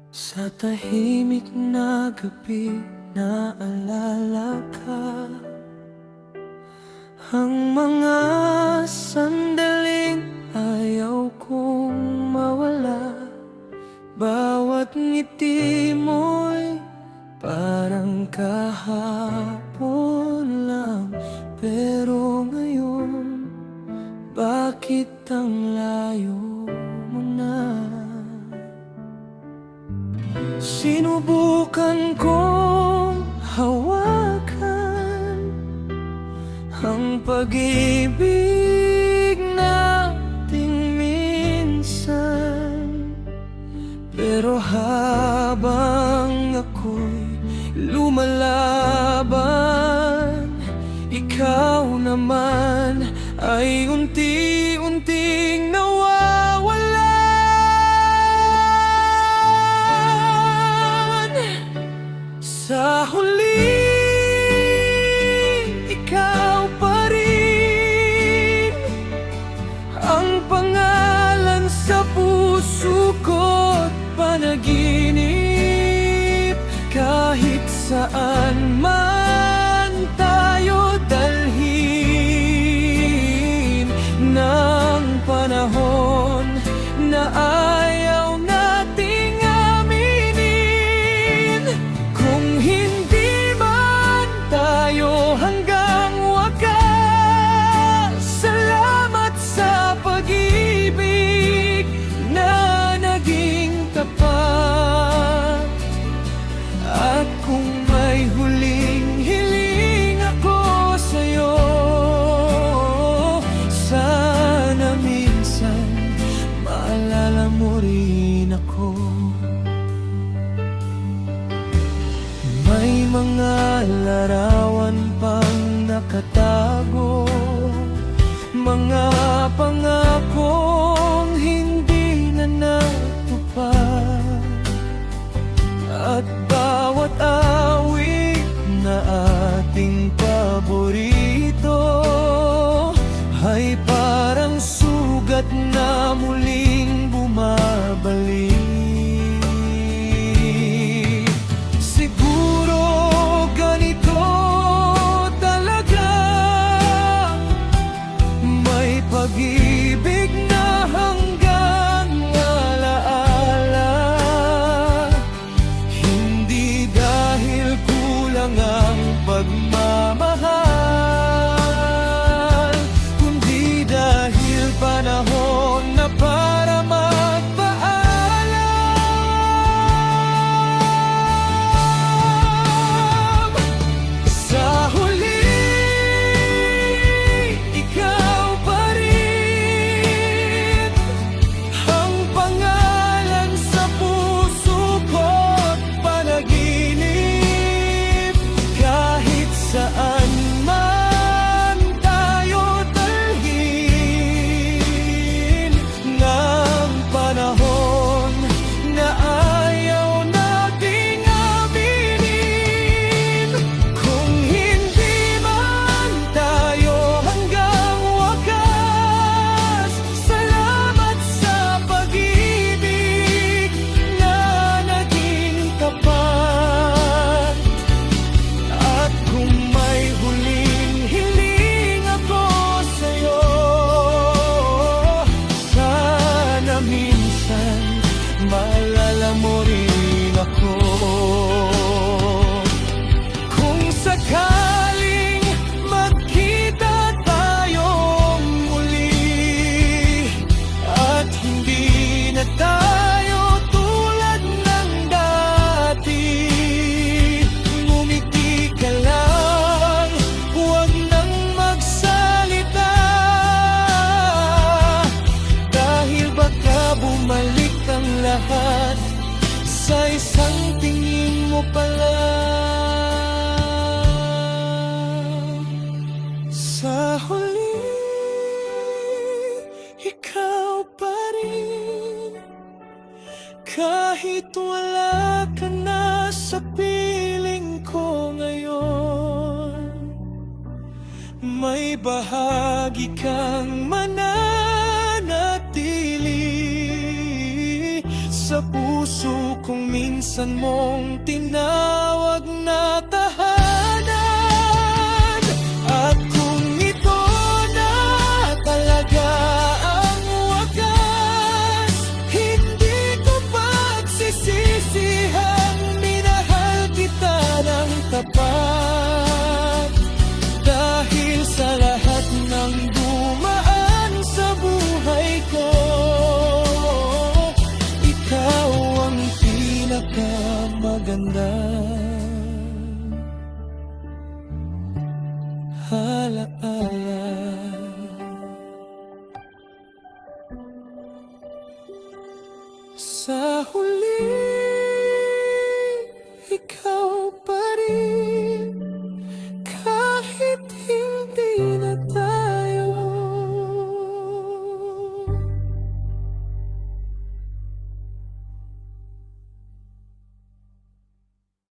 Sa tahimik na gabi, naalala ka. Ang mga sandaling ayaw kong mawala. Bawat ngiti mo'y parang kahapon lang. Pero ngayon, bakit ang layo mo na? Sinubukan kong hawakan ang pag-ibig nating minsan, pero habang ako'y lumalaban, ikaw naman ay unti-unting nawawalan. Sa huli, ikaw pa rin ang pangalan sa puso ko't panaginip. Kahit saan man tayo dalhin ng panahon na ayaw nating aminin. Kung hindi man tayo hanggang wakas, salamat sa pag-ibig na naging tapat. At kung may huling hiling ako sa'yo, sana minsan maalala mo rin ako. May mga larawan pang nakatago, mga pangakong hindi na natupad, at bawat awit na ating paborito ay parang sugat na muling bumabalik. Siguro ganito talaga, may pag-ibig na hanggang alaala. Hindi dahil kulang ang pagmamahal, kundi dahil panahon na para magpaalam. Sa huli, ikaw pa rin ang pangalan sa puso ko't panaginip. Kahit saan man tayo dalhin ng panahon na ayaw nating aminin. Kung hindi man tayo hanggang wakas, salamat sa pag-ibig na naging tapat. At kung may huling hiling ako sa'yo, sana minsan maalala mo rin ako. Kung sakaling magkita tayong muli, at hindi na tayo tulad ng dati, ngumiti ka lang, huwag nang magsalita, dahil baka bumalik ang lahat sa isang tingin mo pa lang. Sa huli, ikaw pa rin, kahit wala ka na sa piling ko ngayon. May bahagi kang mananatili sa puso kung minsan mong tinawag na tahanan. At kung ito na talaga ang wakas, hindi ko pagsisisihang minahal kita ng tapat. Dahil sa lahat ng dumaan sa buhay ko, ikaw ang pinakamaganda.